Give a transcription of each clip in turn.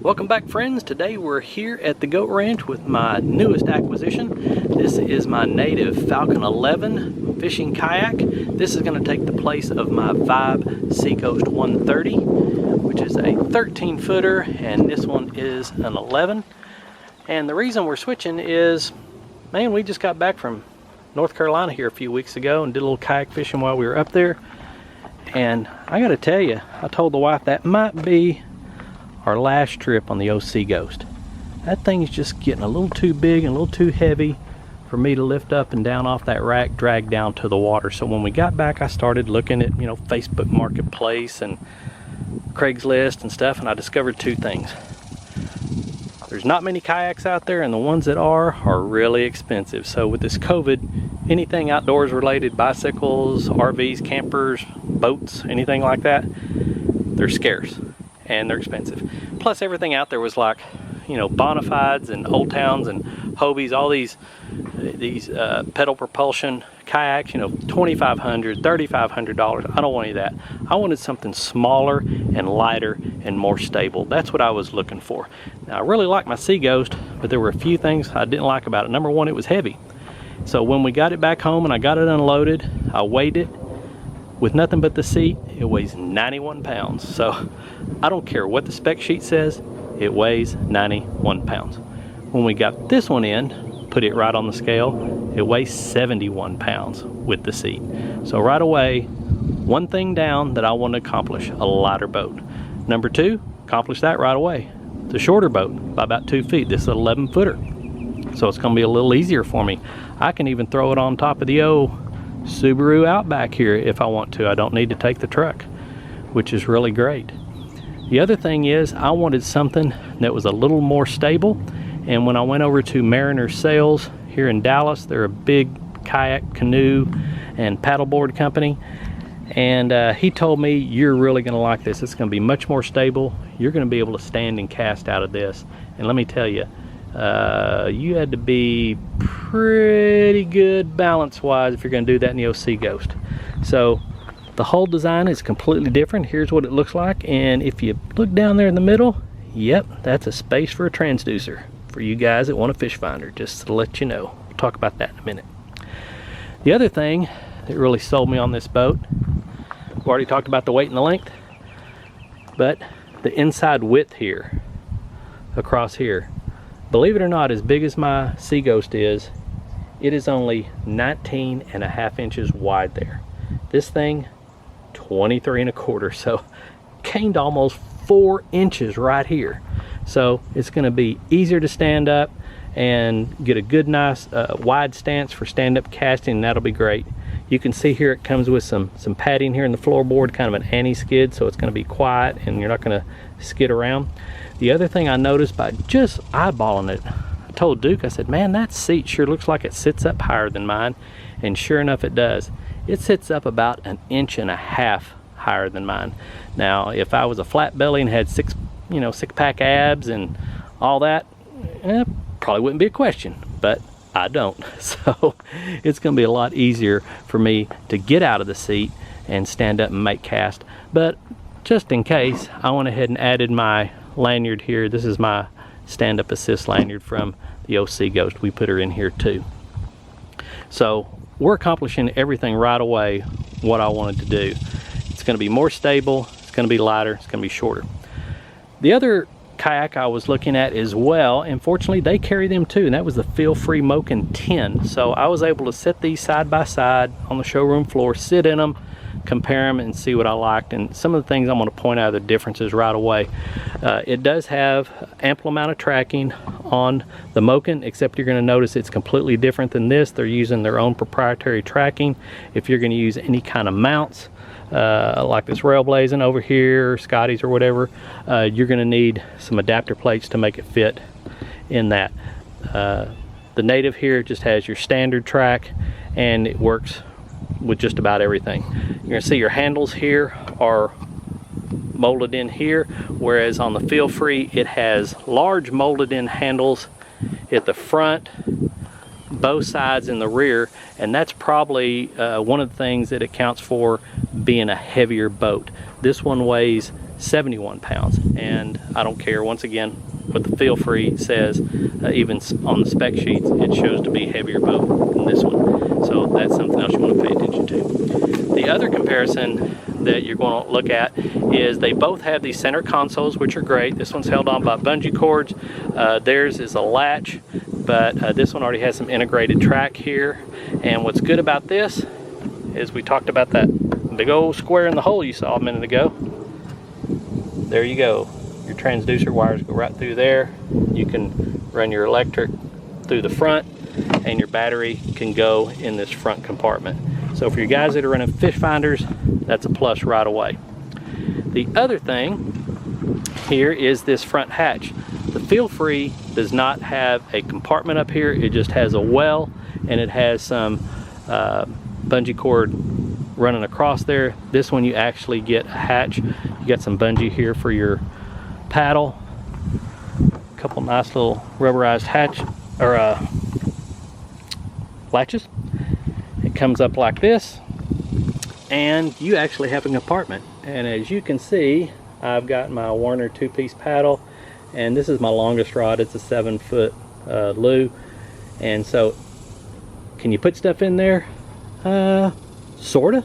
Welcome back, friends. Today we're here at the Goat Ranch with my newest acquisition. This is my Native Falcon 11 fishing kayak. This is going to take the place of my Vibe Seacoast 130, which is a 13 footer, and this one is an 11. And the reason we're switching is, man, we just got back from North Carolina here a few weeks ago and did a little kayak fishing while we were up there. And I got to tell you, I told the wife that might be our last trip on the old Seacoast. That thing is just getting a little too big and a little too heavy for me to lift up and down off that rack, drag down to the water. So when we got back, I started looking at, Facebook Marketplace and Craigslist and stuff, and I discovered two things. There's not many kayaks out there, and the ones that are really expensive. So with this COVID, anything outdoors related, bicycles, RVs, campers, boats, anything like that, they're scarce and they're expensive. Plus everything out there was like, Bonafides and Old Towns and Hobies, all these pedal propulsion kayaks, $2,500, $3,500. I don't want any of that. I wanted something smaller and lighter and more stable. That's what I was looking for. Now, I really like my Seacoast, but there were a few things I didn't like about it. Number one, it was heavy. So when we got it back home and I got it unloaded, I weighed it. With nothing but the seat, it weighs 91 pounds. So I don't care what the spec sheet says, it weighs 91 pounds. When we got this one in, put it right on the scale, it weighs 71 pounds with the seat. So right away, one thing down that I want to accomplish, a lighter boat. Number two, accomplish that right away. It's a shorter boat by about 2 feet. This is an 11 footer. So it's going to be a little easier for me. I can even throw it on top of the old Subaru Outback here if I want to. I don't need to take the truck, which is really great. The other thing is I wanted something that was a little more stable, and when I went over to Mariner Sales here in Dallas, they're a big kayak, canoe, and paddleboard company, and he told me, you're really going to like this. It's going to be much more stable. You're going to be able to stand and cast out of this. And let me tell you, you had to be pretty good balance-wise if you're going to do that in the old Seacoast. So the whole design is completely different. Here's what it looks like, and if you look down there in the middle, yep, that's a space for a transducer for you guys that want a fish finder, just to let you know. We'll talk about that in a minute. The other thing that really sold me on this boat, we've already talked about the weight and the length, but the inside width here, across here. Believe it or not, as big as my Seacoast is, it is only 19.5 inches wide there. This thing, 23.25, so gained almost 4 inches right here. So it's going to be easier to stand up and get a good, nice wide stance for stand-up casting, and that'll be great. You can see here it comes with some padding here in the floorboard, kind of an anti-skid, so it's going to be quiet and you're not going to skid around. The other thing I noticed by just eyeballing it, I told Duke, I said, man, that seat sure looks like it sits up higher than mine, and sure enough it does. It sits up about 1.5 inches higher than mine. Now, if I was a flat belly and had six-pack abs and all that, probably wouldn't be a question, but I don't. So it's going to be a lot easier for me to get out of the seat and stand up and make cast. But just in case, I went ahead and added my lanyard here. This is my stand-up assist lanyard from the old Seacoast. We put her in here too. So we're accomplishing everything right away what I wanted to do. It's going to be more stable, it's going to be lighter, it's going to be shorter. The other kayak I was looking at as well, and fortunately they carry them too, and that was the Feel Free Mokin 10. So I was able to set these side by side on the showroom floor, sit in them, compare them, and see what I liked. And some of the things I'm going to point out are the differences right away. It does have ample amount of tracking on the Mokin, except you're going to notice it's completely different than this. They're using their own proprietary tracking. If you're going to use any kind of mounts, like this Railblazing over here, Scotty's or whatever, you're going to need some adapter plates to make it fit in that. The Native here just has your standard track, and it works with just about everything. You're going to see your handles here are molded in here, whereas on the Feel Free it has large molded in handles at the front, both sides, and the rear, and that's probably one of the things that accounts for being a heavier boat. This one weighs 71 pounds. And I don't care, once again, what the Feel Free says, even on the spec sheets, it shows to be heavier boat than this one. So that's something else you want to pay attention to. The other comparison that you're going to look at is they both have these center consoles, which are great. This one's held on by bungee cords. Theirs is a latch, but this one already has some integrated track here. And what's good about this is we talked about that big old square in the hole you saw a minute ago. There you go. Your transducer wires go right through there. You can run your electric through the front, and your battery can go in this front compartment. So for you guys that are running fish finders, that's a plus right away. The other thing here is this front hatch. The Feel Free does not have a compartment up here. It just has a well, and it has some bungee cord running across there. This one you actually get a hatch. You got some bungee here for your paddle. A couple nice little rubberized hatch or latches. It comes up like this, and you actually have a compartment. And as you can see, I've got my Warner 2-piece paddle, and this is my longest rod. It's a 7-foot Loo. And so, can you put stuff in there? Sorta,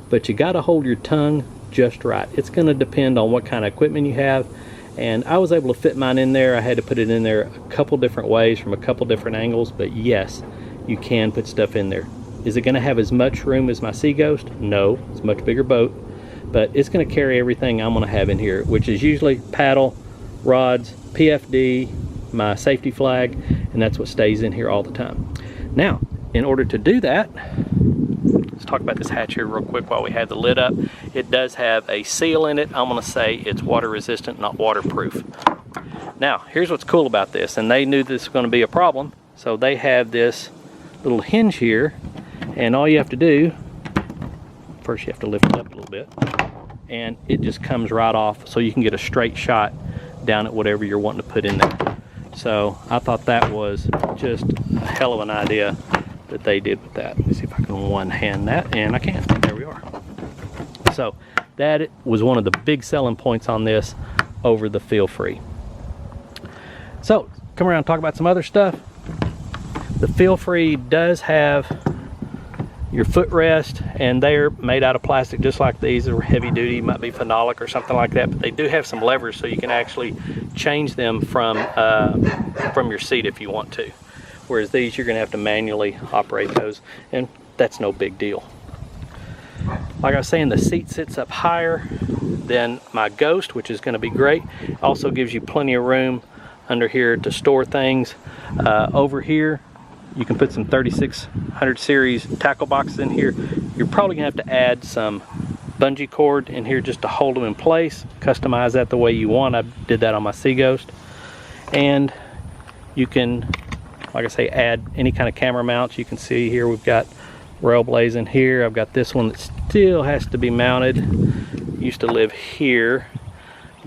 but you got to hold your tongue just right. It's going to depend on what kind of equipment you have, and I was able to fit mine in there. I had to put it in there a couple different ways from a couple different angles, but yes, you can put stuff in there. Is it going to have as much room as my Sea Ghost? No, it's a much bigger boat, but it's going to carry everything I'm going to have in here, which is usually paddle, rods, PFD, my safety flag, and that's what stays in here all the time. Now, in order to do that, let's talk about this hatch here real quick while we have the lid up. It does have a seal in it. I'm going to say it's water resistant, not waterproof. Now, here's what's cool about this, and they knew this was going to be a problem, so they have this little hinge here, and all you have to do, first you have to lift it up a little bit, and it just comes right off, so you can get a straight shot down at whatever you're wanting to put in there. So I thought that was just a hell of an idea that they did with that. Let me see if I can one-hand that, and I can. There we are. So that was one of the big selling points on this over the Feel Free. So come around and talk about some other stuff. The Feel Free does have your footrest, and they're made out of plastic just like these. They're heavy duty, might be phenolic or something like that, but they do have some levers so you can actually change them from your seat if you want to. Whereas these, you're going to have to manually operate those, and that's no big deal. Like I was saying, the seat sits up higher than my Ghost, which is going to be great. Also gives you plenty of room under here to store things. Over here, you can put some 3600 series tackle boxes in here. You're probably going to have to add some bungee cord in here just to hold them in place. Customize that the way you want. I did that on my Sea Ghost. And you can, like I say, add any kind of camera mounts. You can see here we've got rail blaze in here. I've got this one that still has to be mounted. Used to live here,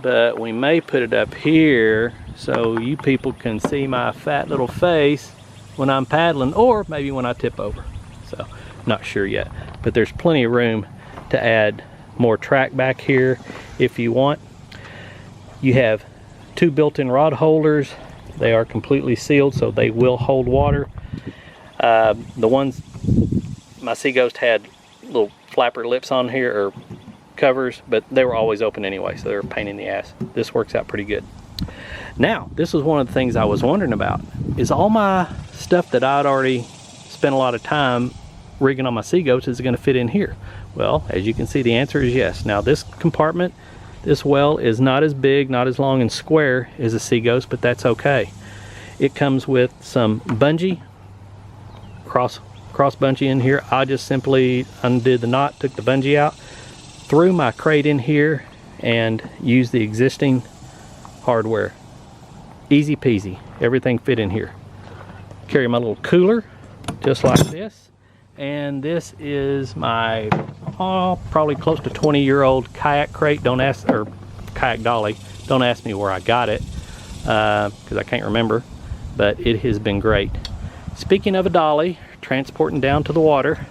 but we may put it up here so you people can see my fat little face when I'm paddling, or maybe when I tip over. So not sure yet, but there's plenty of room to add more track back here if you want. You have 2 built-in rod holders. They are completely sealed, so they will hold water. The ones my Sea Ghost had little flapper lips on here, or covers, but they were always open anyway, so they're a pain in the ass. This works out pretty good. Now, this was one of the things I was wondering about. Is all my stuff that I'd already spent a lot of time rigging on my Sea Ghost, is it going to fit in here? Well, as you can see, the answer is yes. Now, this compartment, this well is not as big, not as long and square as a Sea Ghost, but that's okay. It comes with some bungee, cross bungee in here. I just simply undid the knot, took the bungee out, threw my crate in here, and used the existing hardware. Easy peasy, everything fit in here. Carry my little cooler, just like this. And this is my probably close to 20-year-old kayak crate. Don't ask, or kayak dolly. Don't ask me where I got it, because I can't remember, but it has been great. Speaking of a dolly, transporting down to the water,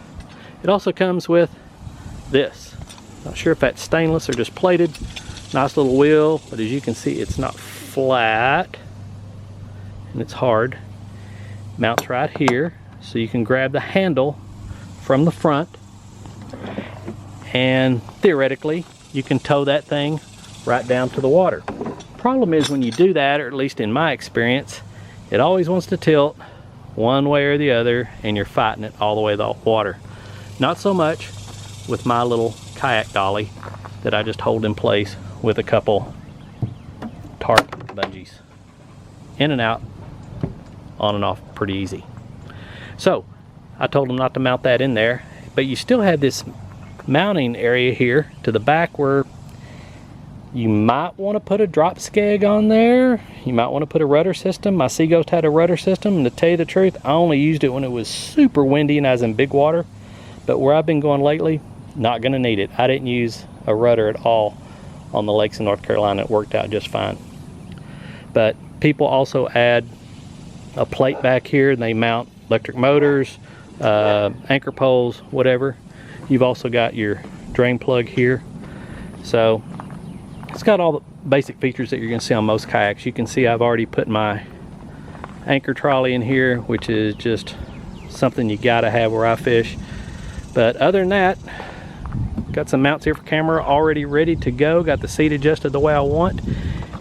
it also comes with this. Not sure if that's stainless or just plated, Nice little wheel, but as you can see, it's not flat and it's hard. Mounts right here, so you can grab the handle from the front, and theoretically you can tow that thing right down to the water. Problem is, when you do that, or at least in my experience, it always wants to tilt one way or the other, and you're fighting it all the way to the water. Not so much with my little kayak dolly that I just hold in place with a couple tarp bungees. In and out, on and off, pretty easy. So I told them not to mount that in there, but you still have this mounting area here to the back where you might want to put a drop skeg on there. You might want to put a rudder system. My Seaghost had a rudder system, and to tell you the truth, I only used it when it was super windy and I was in big water. But where I've been going lately, not going to need it. I didn't use a rudder at all on the lakes in North Carolina. It worked out just fine. But people also add a plate back here, and they mount electric motors, anchor poles, whatever. You've also got your drain plug here. So it's got all the basic features that you're going to see on most kayaks. You can see I've already put my anchor trolley in here, which is just something you got to have where I fish. But other than that, got some mounts here for camera already ready to go. Got the seat adjusted the way I want,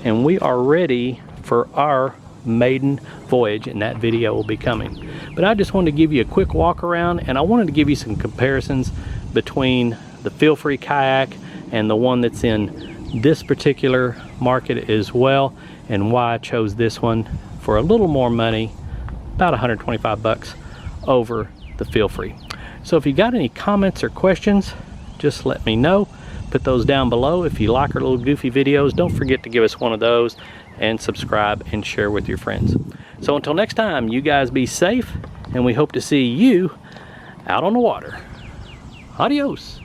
and we are ready for our maiden voyage, and that video will be coming. But I just wanted to give you a quick walk around, and I wanted to give you some comparisons between the Feel Free kayak and the one that's in this particular market as well, and why I chose this one for a little more money, about 125 bucks over the Feel Free. So if you got any comments or questions, just let me know. Put those down below. If you like our little goofy videos, don't forget to give us one of those, and subscribe and share with your friends. So until next time, you guys be safe, and we hope to see you out on the water. Adios.